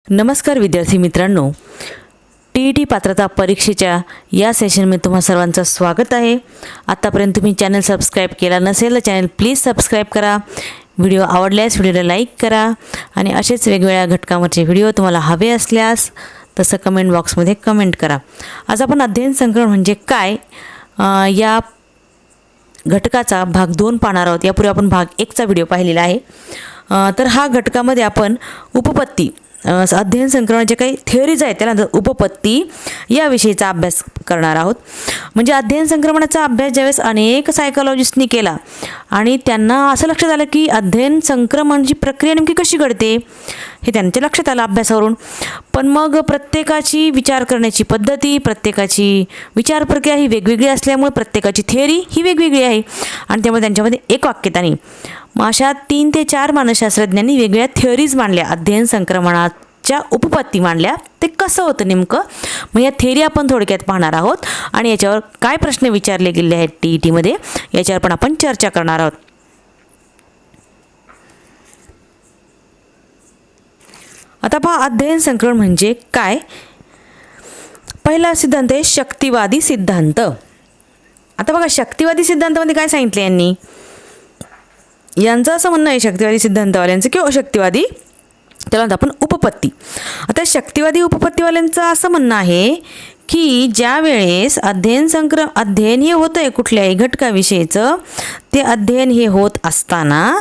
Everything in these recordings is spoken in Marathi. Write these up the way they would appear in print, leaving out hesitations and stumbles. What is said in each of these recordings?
नमस्कार विद्यार्थी मित्रांनो, TET पात्रता परीक्षेच्या या सेशनमध्ये तुम्हा सर्वांचं स्वागत आहे। आतापर्यंत तुम्ही चॅनल सबस्क्राईब केला नसेल तर चॅनल प्लीज सबस्क्राईब करा। व्हिडिओ आवडल्यास व्हिडिओला लाईक करा आणि असेच वेगवेगळ्या घटकांवरचे व्हिडिओ तुम्हाला हवे असल्यास तसं कमेंट बॉक्समध्ये कमेंट करा। आज आपण अध्ययन संक्रमण म्हणजे काय या घटकाचा भाग 2 पाहणार आहोत। यापूर्वी आपण भाग 1 चा व्हिडिओ पाहिलेला आहे। तर हा घटकामध्ये आपण उपपत्ती अध्ययन संक्रमणाचे काही थिअरीज आहेत त्यानंतर उपपत्ती या विषयीचा अभ्यास करणार आहोत। म्हणजे अध्ययन संक्रमणाचा अभ्यास ज्यावेळेस अनेक सायकोलॉजिस्टनी केला आणि त्यांना असं लक्षात आलं की अध्ययन संक्रमणाची प्रक्रिया नेमकी कशी घडते हे त्यांच्या लक्षात आलं अभ्यासावरून। पण मग प्रत्येकाची विचार करण्याची पद्धती, प्रत्येकाची विचार प्रक्रिया ही वेगवेगळी असल्यामुळे प्रत्येकाची थिअरी ही वेगवेगळी आहे आणि त्यामुळे त्यांच्यामध्ये एक वाक्यता नाही। मग अशा 3 ते 4 मानसशास्त्रज्ञांनी वेगवेगळ्या थिअरीज मांडल्या, अध्ययन संक्रमणाच्या उपपत्ती मांडल्या। ते कसं होतं नेमकं, मग या थिअरी आपण थोडक्यात पाहणार आहोत आणि याच्यावर काय प्रश्न विचारले गेले आहेत TET मध्ये याच्यावर पण आपण चर्चा करणार आहोत। आता पहा, अध्ययन संक्रमण म्हणजे काय। पहिला सिद्धांत आहे शक्तिवादी सिद्धांत। आता बघा, शक्तिवादी सिद्धांतामध्ये काय सांगितले यांनी, यांचं असं म्हणणं आहे शक्तिवादी सिद्धांतवाल्यांचं किंवा अशक्तिवादी, त्याला म्हणतो आपण उपपत्ती। आता शक्तिवादी उपपत्तीवाल्यांचं असं म्हणणं आहे की ज्या वेळेस अध्ययन हे होतं आहे कुठल्याही घटकाविषयीचं, ते अध्ययन हे होत असताना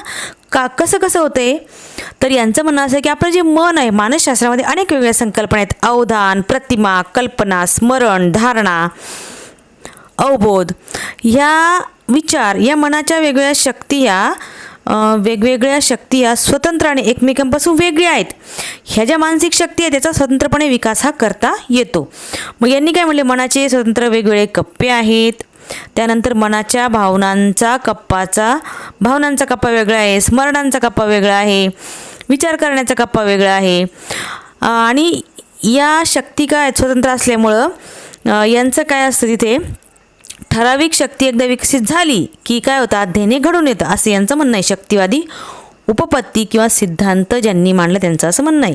कसं होतंय, तर यांचं म्हणणं असं आहे की आपलं जे मन आहे, मानसशास्त्रामध्ये अनेक वेगवेगळ्या संकल्पना आहेत, अवधान, प्रतिमा, कल्पना, स्मरण, धारणा, अवबोध, ह्या विचार, या मनाच्या वेगवेगळ्या शक्ती या स्वतंत्र आणि एकमेकांपासून वेगळ्या आहेत। ह्या ज्या मानसिक शक्ती आहेत त्याचा स्वतंत्रपणे विकास हा करता येतो। मग यांनी काय म्हणले, मनाचे स्वतंत्र वेगवेगळे कप्पे आहेत, त्यानंतर मनाच्या भावनांचा कप्पा वेगळा आहे, स्मरणांचा कप्पा वेगळा आहे, विचार करण्याचा कप्पा वेगळा आहे आणि या शक्ती काय स्वतंत्र असल्यामुळं यांचं काय असतं, तिथे ठराविक शक्ती एकदा विकसित झाली की काय होतं, अध्ययन घडून येतं, असं यांचं म्हणणं आहे। शक्तिवादी उपपत्ती किंवा सिद्धांत ज्यांनी मांडलं त्यांचं असं म्हणणं आहे।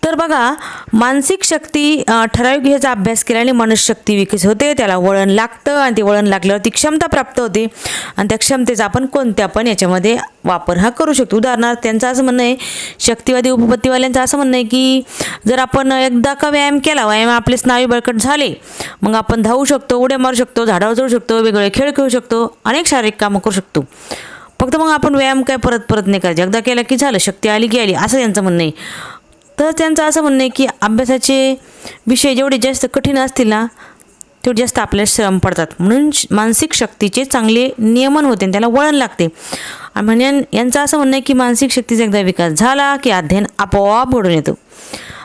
तर बघा, मानसिक शक्ती ठराविक ह्याचा अभ्यास केल्याने मनशक्ती विकसित होते, त्याला वळण लागतं आणि ते वळण लागल्यावर ती क्षमता प्राप्त होते आणि त्या क्षमतेचा आपण कोणत्या पण याच्यामध्ये वापर हा करू शकतो। उदाहरणार्थ त्यांचं असं म्हणणं आहे, शक्तिवादी उपपत्तीवाल्यांचं असं म्हणणं आहे की जर आपण एकदा का व्यायाम केला, व्यायाम आपले स्नायू बळकट झाले, मग आपण धावू शकतो, उड्या मारू शकतो, झाडावर चढू शकतो, वेगवेगळे खेळ खेळू शकतो, अनेक शारीरिक कामं करू शकतो। फक्त मग आपण व्यायाम काय परत नाही करायचे, एकदा केला की झालं, शक्ती आली की आली, असं त्यांचं म्हणणं आहे। तर त्यांचं असं म्हणणं आहे की अभ्यासाचे विषय जेवढे जास्त कठीण असतील ना तेवढे जास्त आपल्याला श्रम पडतात, म्हणून मानसिक शक्तीचे चांगले नियमन होते आणि त्याला वळण लागते। म्हणजे यांचं असं म्हणणं आहे की मानसिक शक्तीचा एकदा विकास झाला की अध्ययन आपोआप घडून येतो।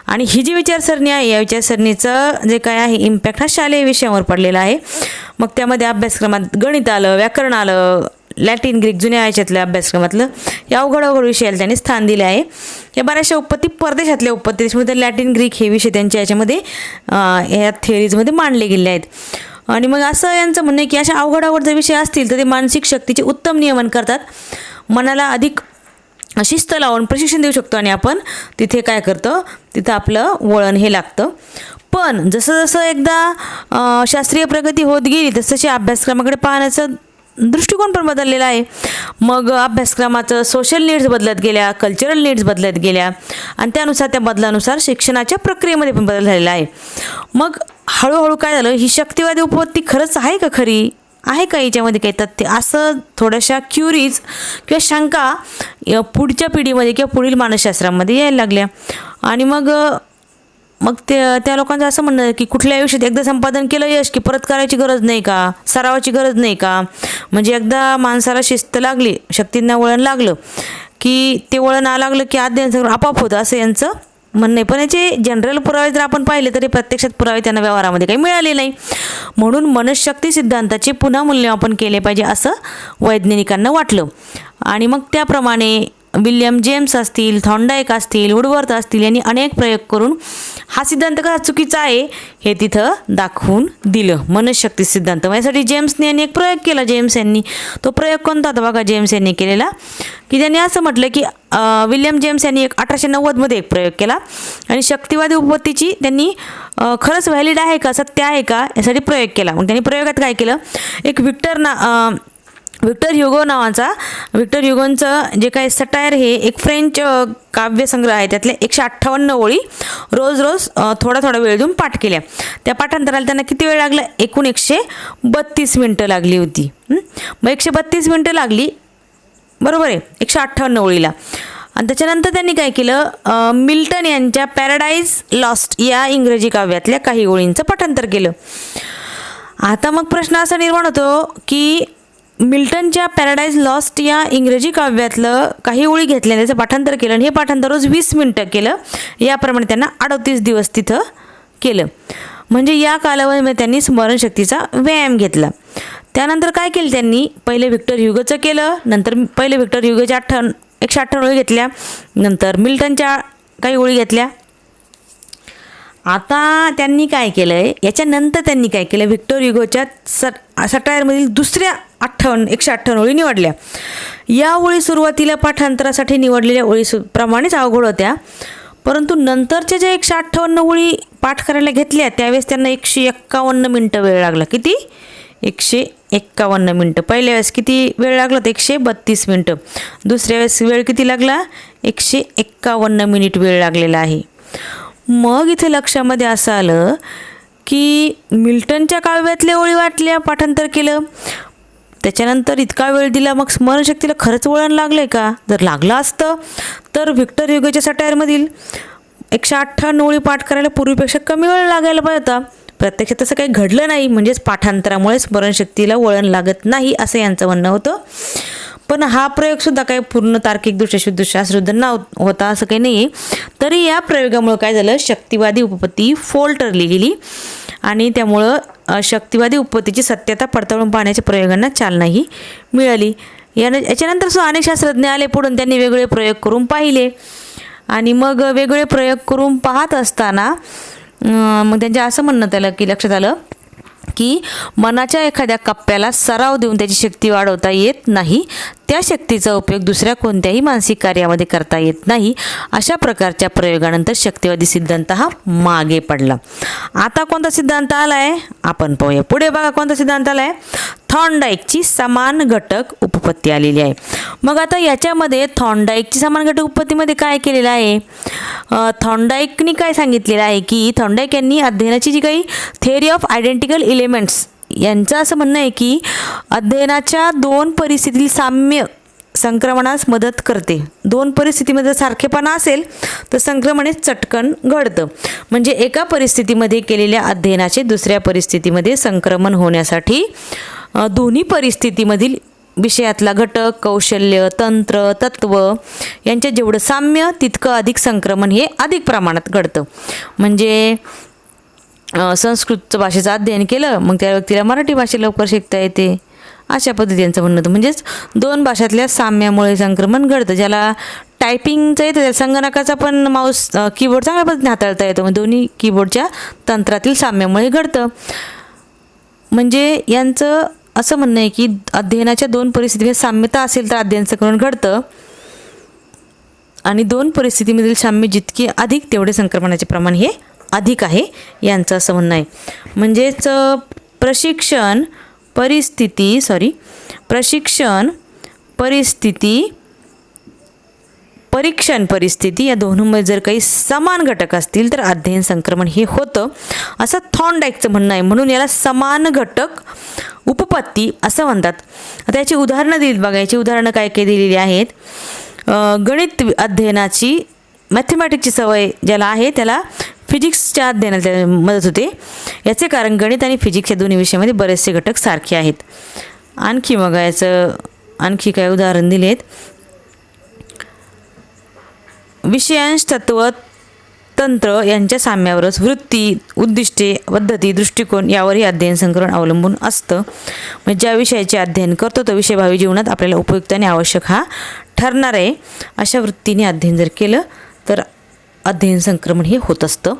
आणि ही जी विचारसरणी आहे, या विचारसरणीचं जे काय आहे इम्पॅक्ट हा शालेय विषयावर पडलेला आहे। मग त्यामध्ये अभ्यासक्रमात गणित आलं, व्याकरण आलं, लॅटिन, ग्रीक, जुन्या याच्यातल्या अभ्यासक्रमातलं या अवघड विषयाला त्यांनी स्थान दिले आहे। या बऱ्याचशा उपपत्ती परदेशातल्या उपपत्ती, त्याच्यामध्ये लॅटिन, ग्रीक हे विषय त्यांच्या याच्यामध्ये या थिअरीजमध्ये मांडले गेले आहेत। आणि मग असं यांचं म्हणणं आहे की अशा अवघड जर विषय असतील तर ते मानसिक शक्तीचे उत्तम नियमन करतात, मनाला अधिक शिस्त लावून प्रशिक्षण देऊ शकतो आणि आपण तिथे काय करतो, तिथं आपलं वळण हे लागतं। पण जसं एकदा शास्त्रीय प्रगती होत गेली तसं अभ्यासक्रमाकडे पाहण्याचं दृष्टिकोन पण बदललेला आहे। मग अभ्यासक्रमाचं सोशल नीड्स बदलत गेल्या, कल्चरल नीड्स बदलत गेल्या आणि त्यानुसार त्या बदलानुसार शिक्षणाच्या प्रक्रियेमध्ये पण बदल झालेला आहे। मग हळूहळू काय झालं, ही शक्तिवादी उपपत्ती खरंच आहे का, खरी आहे का, याच्यामध्ये काही तथ्य, असं थोड्याशा क्युरीज किंवा शंका पुढच्या पिढीमध्ये किंवा पुढील मानसशास्त्रामध्ये यायला लागल्या। आणि मग त्या लोकांचं असं म्हणणं आहे की कुठल्या विषयात एकदा संपादन केलं यश की परत करायची गरज नाही का, सरावाची गरज नाही का, म्हणजे एकदा माणसाला शिस्त लागली, शक्तींना वळण लागलं की ते वळण लागलं की अध्ययन सगळं आपोआप होतं, असं यांचं म्हणणं आहे। पण याचे जनरल पुरावे जर आपण पाहिले तरी प्रत्यक्षात पुरावे त्यांना व्यवहारामध्ये काही मिळाले नाही, म्हणून मनशक्ती सिद्धांताचे पुन्हा मूल्यमापन केले पाहिजे असं वैज्ञानिकांना वाटलं आणि मग त्याप्रमाणे विल्यम जेम्स असतील, थॉर्नडाईक असतील, वुडवर्थ असतील यांनी अनेक प्रयोग करून हा सिद्धांत कसा चुकीचा आहे हे तिथं दाखवून दिलं. मनशक्ती सिद्धांत. यासाठी जेम्सने यांनी एक प्रयोग केला. जेम्स यांनी तो प्रयोग कोणता होता बघा जेम्स यांनी केलेला, की त्यांनी असं म्हटलं की विल्यम जेम्स यांनी 1890मध्ये एक प्रयोग केला आणि शक्तिवादी उपपत्तीची त्यांनी खरंच व्हॅलिड आहे का, सत्य आहे का यासाठी प्रयोग केला. मग त्यांनी प्रयोगात काय केलं, एक विक्टर ह्युगोंचं जे काही सटायर हे एक फ्रेंच काव्यसंग्रह आहे, त्यातल्या 158 ओळी रोज थोडा वेळ देऊन पाठ केल्या. त्या पाठांतराला त्यांना किती वेळ लागला, एकूण 132 मिनटं लागली होती. मग 132 मिनटं लागली, बरोबर आहे, 158 ओळीला. आणि त्याच्यानंतर त्यांनी काय केलं, मिल्टन यांच्या पॅराडाईज लॉस्ट या इंग्रजी काव्यातल्या काही ओळींचं पाठांतर केलं. आता मग प्रश्न असा निर्माण होतो की मिल्टनच्या पॅराडाईज लॉस्ट या इंग्रजी काव्यातलं काही ओळी घेतल्या, त्याचं पाठांतर केलं आणि हे पाठांतर रोज 20 मिनटं केलं. याप्रमाणे त्यांना 38 दिवस तिथं केलं. म्हणजे या कालावधीमध्ये त्यांनी स्मरणशक्तीचा व्यायाम घेतला. त्यानंतर काय केलं त्यांनी, पहिले व्हिक्टर ह्युगोचं केलं, नंतर पहिले व्हिक्टर ह्युगोच्या 158 ओळी घेतल्या, नंतर मिल्टनच्या काही ओळी घेतल्या. आता त्यांनी काय केलं आहे, याच्यानंतर त्यांनी काय केलं, व्हिक्टर ह्युगोच्या सटायरमधील दुसऱ्या 158 ओळी निवडल्या. या ओळी सुरुवातीला पाठांतरासाठी निवडलेल्या ओळीप्रमाणेच अवघड होत्या, परंतु नंतरच्या ज्या 158 ओळी पाठ करायला घेतल्या त्यावेळेस त्यांना 151 मिनटं वेळ लागला. किती, 151 मिनटं. पहिल्या वेळेस किती वेळ लागला तर 132 मिनटं. दुसऱ्या वेळेस वेळ किती लागला, 151 मिनिट वेळ लागलेला आहे. मग इथे लक्षामध्ये असं आलं की मिल्टनच्या काव्यातल्या ओळी वाटल्या, पाठांतर केलं, त्याच्यानंतर इतका वेळ दिला, मग स्मरणशक्तीला खरंच वळण लागलं आहे का. जर लागलं असतं तर व्हिक्टर ह्युगोच्या सटायरमधील 158 ओळी पाठ करायला पूर्वीपेक्षा कमी वेळ लागायला पाहिजे होता. प्रत्यक्षात तसं काही घडलं नाही, म्हणजेच पाठांतरामुळे स्मरणशक्तीला वळण लागत नाही असं यांचं म्हणणं होतं. पण हा प्रयोगसुद्धा काही पूर्ण तार्किकदृष्ट्या शुद्धशास्त्रशुद्ध होता असं काही नाही आहे. तरी या प्रयोगामुळे काय झालं, शक्तिवादी उपपत्ती फोल ठरली गेली आणि त्यामुळं शक्तिवादी उपपत्तीची सत्यता पडताळून पाहण्याच्या प्रयोगांना चालनाही मिळाली. याच्यानंतर सुद्धा अनेक शास्त्रज्ञ आले पुढून, त्यांनी वेगवेगळे प्रयोग करून पाहिले आणि मग वेगवेगळे प्रयोग करून पाहत असताना मग त्यांचे असं म्हणणं त्याला की लक्षात आलं की मनाच्या एखाद्या कप्प्याला सराव देऊन त्याची शक्ती वाढवता येत नाही, त्या शक्तीचा उपयोग दुसऱ्या कोणत्याही मानसिक कार्यामध्ये करता येत नाही. अशा प्रकारच्या प्रयोगानंतर शक्तिवादी सिद्धांत हा मागे पडला. आता कोणता सिद्धांत आला आहे आपण पाहूया. पुढे बघा कोणता सिद्धांत आला आहे, थॉर्नडाईकची समान घटक उपपत्ती आलेली आहे. मग आता याच्यामध्ये थॉर्नडाईकची समान घटक उपपत्तीमध्ये काय केलेलं आहे, थॉर्नडाईकनी काय सांगितलेलं आहे की थॉर्नडाईक यांनी अध्ययनाची जी काही थिअरी ऑफ आयडेंटिकल एलिमेंट्स यांचं असं म्हणणं आहे की अध्ययनाच्या दोन परिस्थितीतील साम्य संक्रमणास मदत करते. दोन परिस्थितीमध्ये सारखेपणा असेल तर संक्रमण हे चटकन घडतं. म्हणजे एका परिस्थितीमध्ये केलेल्या अध्ययनाचे दुसऱ्या परिस्थितीमध्ये संक्रमण होण्यासाठी दोन्ही परिस्थितीमधील विषयातला घटक, कौशल्य, तंत्र, तत्व यांच्यात जेवढं साम्य तितकं अधिक संक्रमण हे अधिक प्रमाणात घडतं. म्हणजे संस्कृत भाषेचं अध्ययन केलं मग त्या व्यक्तीला मराठी भाषा लवकर शिकता येते, अशा पद्धतीचं म्हणणं होतं. म्हणजेच दोन भाषातल्या साम्यामुळे संक्रमण घडतं. ज्याला टायपिंगचं येतं, संगणकाचा पण माऊस कीबोर्ड चांगल्या पद्धतीने हाताळता येतो, मग दोन्ही कीबोर्डच्या तंत्रातील साम्यामुळे घडतं. म्हणजे यांचं असं म्हणणं आहे की अध्ययनाच्या दोन परिस्थितीमध्ये साम्यता असेल तर अध्ययन संक्रमण घडतं आणि दोन परिस्थितीमधील साम्य जितके अधिक तेवढे संक्रमणाचे प्रमाण हे अधिक आहे, यांचं असं म्हणणं आहे. म्हणजेच प्रशिक्षण परीक्षण परिस्थिती या दोन्हीमध्ये जर काही समान घटक असतील तर अध्ययन संक्रमण हे होतं, असं थॉर्नडाईकचं म्हणणं आहे. म्हणून याला समान घटक उपपत्ती असं म्हणतात. आता याची उदाहरणं दिलीत बघा. याची उदाहरणं काय काय दिलेली आहेत. गणित अध्ययनाची, मॅथमॅटिक्सची सवय ज्याला आहे त्याला फिजिक्सच्या अध्ययनाला मदत होते. याचे कारण गणित आणि फिजिक्स या दोन्ही विषयामध्ये बरेचसे घटक सारखे आहेत. आणखी मग याचं आणखी काय उदाहरण दिलेत. विषयांश, तत्व, तंत्र यांच्या साम्यावरच वृत्ती, उद्दिष्टे, पद्धती, दृष्टिकोन यावरही अध्ययन संक्रमण अवलंबून असतं. म्हणजे ज्या विषयाचे अध्ययन करतो तो विषय भावी जीवनात आपल्याला उपयुक्त आणि आवश्यक हा ठरणार आहे अशा वृत्तीने अध्ययन जर केलं तर अध्ययन संक्रमण हे होत असतं.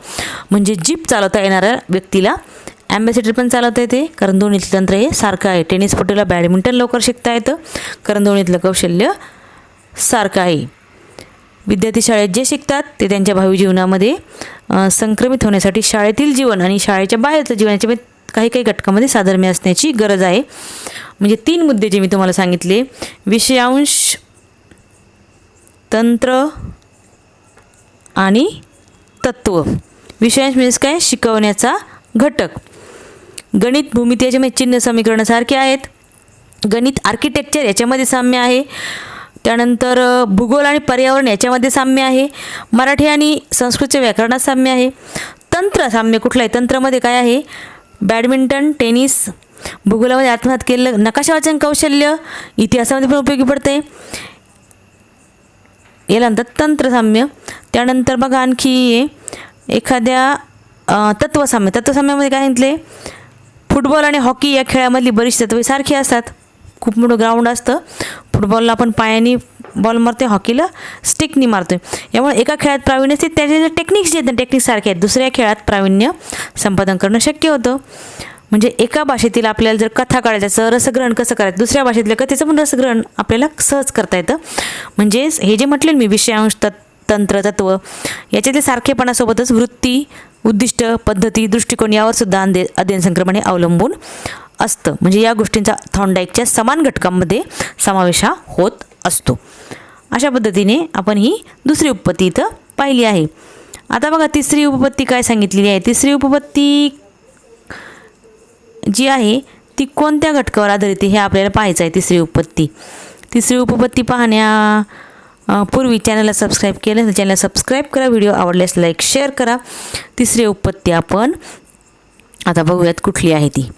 म्हणजे जीप चालवता येणाऱ्या व्यक्तीला ॲम्बॅसेडर पण चालवता येते, कारण दोन्हीतलं तंत्र हे सारखं आहे. टेनिसपटूला बॅडमिंटन लवकर शिकता येतं, कारण दोन्हीतलं कौशल्य सारखं आहे. विद्यार्थी शाळेत जे शिकतात ते त्यांच्या भावी जीवनामध्ये संक्रमित होण्यासाठी शाळेतील जीवन आणि शाळेच्या बाहेरचं जीवन याच्या काही काही घटकामध्ये साधर्म्य असण्याची गरज आहे. म्हणजे 3 मुद्दे जे मी तुम्हाला सांगितले, विषयांश, तंत्र आणि तत्त्व. विषयांश म्हणजे काय? शिकवण्याचा घटक. गणित, भूमिती याच्यामध्ये चिन्ह समीकरणासारखे आहेत. गणित, आर्किटेक्चर याच्यामध्ये साम्य आहे. त्यानंतर भूगोल आणि पर्यावरण याच्यामध्ये साम्य आहे. मराठी आणि संस्कृतच्या व्याकरणात साम्य आहे. तंत्र साम्य कुठलं आहे? तंत्रामध्ये काय आहे? Badminton, tennis. भूगोलामध्ये आत्मसात केलेलं नकाशा वाचन कौशल्य इतिहासामध्ये पण उपयोगी पडते, याला म्हणतात तंत्रसाम्य. त्यानंतर बघा आणखी एखाद्या तत्वसाम्य. तत्वसाम्यामध्ये काय म्हटले? फुटबॉल आणि हॉकी या खेळामधली बरीचशी तत्वे सारखी असतात. खूप मोठं ग्राउंड असतं. फुटबॉलला आपण पायाने बॉल मारतोय, हॉकीला स्टिकनी मारतोय. यामुळे एका खेळात प्रावीण्य असते, त्याचे टेक्निक्स जे आहेत टेक्निक्स सारखे आहेत. दुसऱ्या खेळात प्रावीण्य संपादन करणं शक्य होतं. म्हणजे एका भाषेतील आपल्याला जर कथा काढायचं त्याचं रसग्रहण कसं करायचं, दुसऱ्या भाषेतल्या कथेचं पण रसग्रहण आपल्याला सहज करता येतं. म्हणजेच हे जे म्हटले मी विषयांश, तंत्र, तत्व याच्यातले सारखेपणासोबतच वृत्ती, उद्दिष्ट, पद्धती, दृष्टिकोन यावर सुद्धा अध्ययन संक्रमण हे अवलंबून असतं. म्हणजे या गोष्टींचा थॉर्नडाईकच्या समान घटकांमध्ये समावेश हा होत असतो. अशा पद्धतीने आपण ही दुसरी उपपत्ती इथं पाहिली आहे. आता बघा तिसरी उपपत्ती काय सांगितलेली आहे. तिसरी उपपत्ती जी आहे ती कोणत्या घटकावर आधारित आहे हे आपल्याला पाहायचं आहे. तिसरी उपपत्ती पाहण्यापूर्वी चॅनलला सबस्क्राईब केलं तर चॅनलला सबस्क्राईब करा. व्हिडिओ आवडल्यास लाईक शेअर करा. तिसरी उपपत्ती आपण आता बघूयात कुठली आहे ती.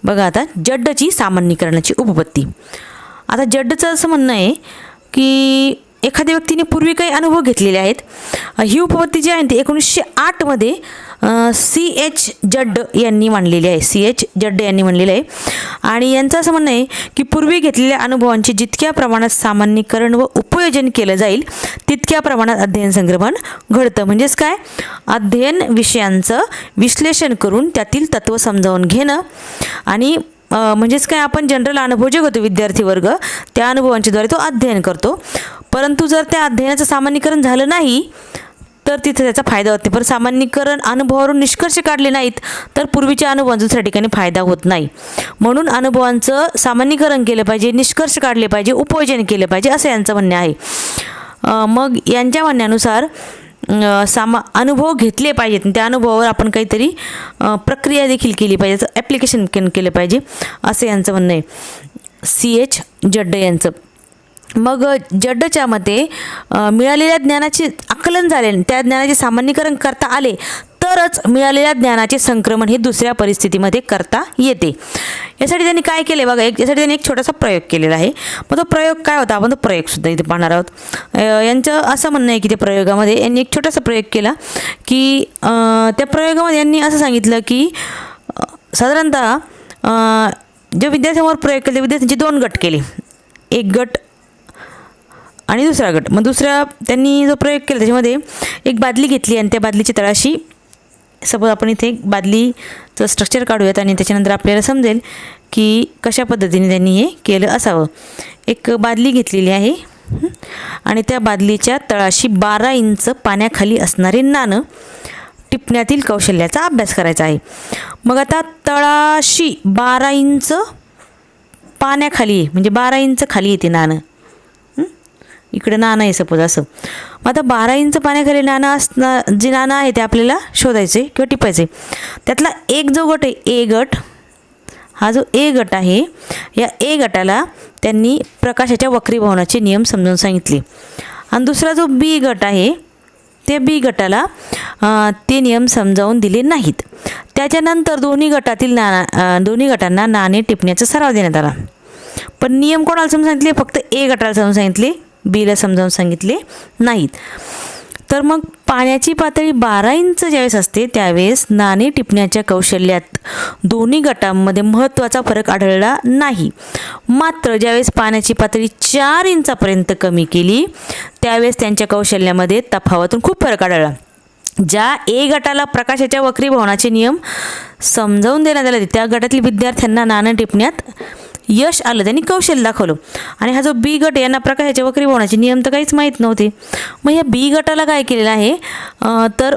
बघा आता जड्डची सामान्यीकरणाची उपपत्ती. आता जड्डचं असं म्हणणं आहे की एखाद्या व्यक्तीने पूर्वी काही अनुभव घेतलेले आहेत. ही उपपत्ती जी आहे ती 1908मध्ये C.H. जड्ड यांनी मांडलेली आहे. C.H. जड्ड यांनी मांडलेलं आहे. आणि यांचं असं म्हणणं आहे की पूर्वी घेतलेल्या अनुभवांचे जितक्या प्रमाणात सामान्यीकरण व उपयोजन केलं जाईल तितक्या प्रमाणात अध्ययन संक्रमण घडतं. म्हणजेच काय? अध्ययन विषयांचं विश्लेषण करून त्यातील तत्त्व समजावून घेणं आणि म्हणजेच काय, आपण जनरल अनुभव जे होतो विद्यार्थी वर्ग त्या अनुभवांच्याद्वारे तो अध्ययन करतो. परंतु जर त्या अध्ययनाचं सामान्यीकरण झालं नाही तर तिथे त्याचा फायदा होत नाही. पण सामान्यीकरण अनुभवावरून निष्कर्ष काढले नाहीत तर पूर्वीच्या अनुभवांचा दुसऱ्या ठिकाणी फायदा होत नाही. म्हणून अनुभवांचं सामान्यीकरण केलं पाहिजे, निष्कर्ष काढले पाहिजे, उपयोजन केलं पाहिजे असं यांचं म्हणणं आहे. मग यांच्या म्हणण्यानुसार अनुभव घेतले पाहिजेत, त्या अनुभवावर आपण काहीतरी प्रक्रिया देखील केली पाहिजे, ॲप्लिकेशन केलं पाहिजे असं यांचं म्हणणं आहे. C.H. जड्ड यांचं. मग जड्डच्या मते मिळालेल्या ज्ञानाचे आकलन झाले, त्या ज्ञानाचे सामान्यीकरण करता आले तरच मिळालेल्या ज्ञानाचे संक्रमण हे दुसऱ्या परिस्थितीमध्ये करता येते. यासाठी त्यांनी काय केले बघा, यासाठी त्यांनी एक छोटासा प्रयोग केलेला आहे. मग तो प्रयोग काय होता आपण तो प्रयोगसुद्धा इथे पाहणार आहोत. यांचं असं म्हणणं आहे की त्या प्रयोगामध्ये यांनी एक छोटासा प्रयोग केला की त्या प्रयोगामध्ये यांनी असं सांगितलं की साधारणतः जे विद्यार्थ्यांवर प्रयोग केले विद्यार्थ्यांचे 2 गट केले, एक गट आणि दुसरा गट. मग दुसऱ्या त्यांनी जो प्रयोग केला त्याच्यामध्ये एक बादली घेतली आणि त्या बादलीच्या तळाशी सपोज आपण इथे एक बादलीचं स्ट्रक्चर काढूयात आणि त्याच्यानंतर आपल्याला समजेल की कशा पद्धतीने त्यांनी हे केलं असावं. एक बादली घेतलेली आहे आणि त्या बादलीच्या तळाशी 12 इंच पाण्याखाली असणारे नाणं टिपण्यातील कौशल्याचा अभ्यास करायचा आहे. मग आता तळाशी 12 इंच पाण्याखाली आहे, म्हणजे 12 इंच खाली येते नाणं. इकडे नाणं आहे सपोज असं. मग आता 12 इंच पाण्याखाली जे नाणं आहे ते आपल्याला शोधायचे किंवा टिपायचे. त्यातला एक जो गट आहे ए गट, हा जो ए गट आहे या ए गटाला त्यांनी प्रकाशाच्या वक्रीभवनाचे नियम समजावून सांगितले. आणि दुसरा जो बी गट आहे त्या बी गटाला ते नियम समजावून दिले नाहीत. त्याच्यानंतर दोन्ही गटांना नाणे टिपण्याचा सराव देण्यात आला. पण नियम कोणाला समजावून सांगितले? फक्त ए गटाला समजावून सांगितले, बीला समजावून सांगितले नाहीत. तर मग पाण्याची पातळी 12 इंच ज्यावेळेस असते त्यावेळेस नाणे टिपण्याच्या कौशल्यात दोन्ही गटांमध्ये महत्त्वाचा फरक आढळला नाही. मात्र ज्यावेळेस पाण्याची पातळी 4 इंचापर्यंत कमी केली त्यावेळेस त्यांच्या कौशल्यामध्ये तफावतून खूप फरक आढळला. ज्या ए गटाला प्रकाशाच्या वक्रीभवनाचे नियम समजावून देण्यात आले त्या गटातील विद्यार्थ्यांना नाणं टिपण्यात यश आलं, त्यांनी कौशल्य दाखवलं. आणि हा जो बी गट यांना प्रकाशाच्या वक्रीभवनाचे नियम तर काहीच माहीत नव्हते. मग या बी गटाला काय केलेलं आहे तर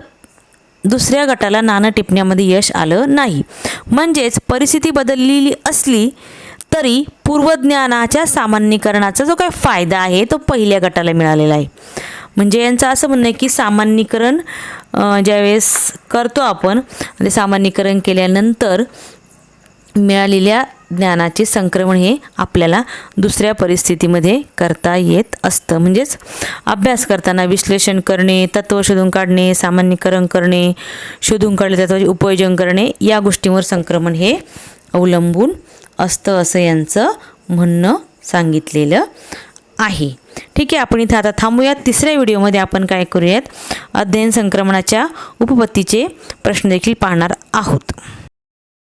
दुसऱ्या गटाला नाणं टिपण्यामध्ये यश आलं नाही. म्हणजेच परिस्थिती बदललेली असली तरी पूर्वज्ञानाच्या सामान्यीकरणाचा जो काही फायदा आहे तो पहिल्या गटाला मिळालेला आहे. म्हणजे यांचं असं म्हणणं आहे की सामान्यीकरण ज्यावेळेस करतो आपण ते सामान्यीकरण केल्यानंतर मिळालेल्या ज्ञानाचे संक्रमण हे आपल्याला दुसऱ्या परिस्थितीमध्ये करता येत असतं. म्हणजेच अभ्यास करताना विश्लेषण करणे, तत्त्व शोधून काढणे, सामान्यीकरण करणे, शोधून काढले तत्त्वाचे उपयोजन करणे या गोष्टींवर संक्रमण हे अवलंबून असतं असं यांचं म्हणणं सांगितलेलं आहे. ठीक आहे, आपण इथं आता थांबूयात. तिसऱ्या व्हिडिओमध्ये आपण काय करूयात, अध्ययन संक्रमणाच्या उपपत्तीचे प्रश्न देखील पाहणार आहोत.